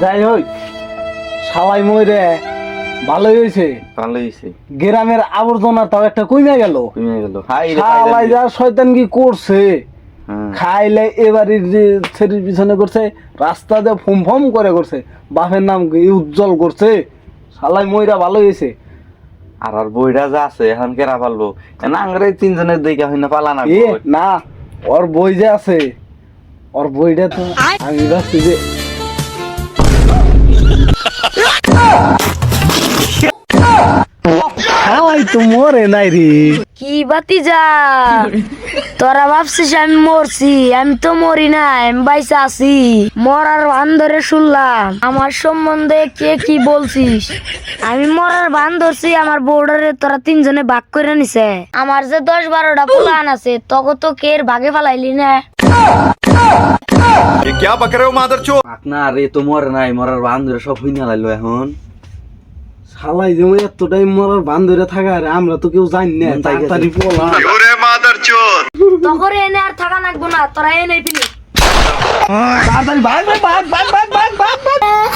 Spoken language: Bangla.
যাই হোক শালাই মইরে ভালোই হয়েছে। গ্রামের আবর্জনা তাও একটা কমে গেল। শালাই যা শয়তান কি করছে, খাইলে এবারে যে ছেলের পিছনে করছে, রাস্তা দিয়ে ফম ফম করে করছে, বাপের নাম উজ্জ্বল করছে। শালাই মইরা ভালো হয়েছে। আর বইটা যা আছে এখন কেরা পারবো আংরে তিনজনের দিকে হয় না পালা না না, ওর বই যে আছে, ওর বইটা তো আমি ভাবছি যে হাওয়াই তো মরে নাই রে। কি বাতি যা তোরা ভাবছিস আমি মরছি? আমি তো মরি না, আমি বাইসা আছি। মরার ভান ধরে শুনলাম আমার সম্বন্ধে কে কি বলছিস। আমি মরার ভান ধরছি, আমার বোর্ডারে তোরা তিনজনে ভাগ করে নিছে। আমার যে 10-12টা প্ল্যান আছে তখন তো কের ভাগে ফেলাইলি না। না রে তো মরে নাই, মরার বান ধরে সব হইনা লাইলো এখন। শালাই যে এতটাই মরার বান ধরে থাকা, আর আমরা তো কেউ জানি না। তাড়াতাড়ি বলা তখন এনে আর থাকা লাগবো না, তোরা এনে পিলি তাড়াতাড়ি ভাগ ভাগ ভাগ ভাগ ভাগ ভাগ ভাগ।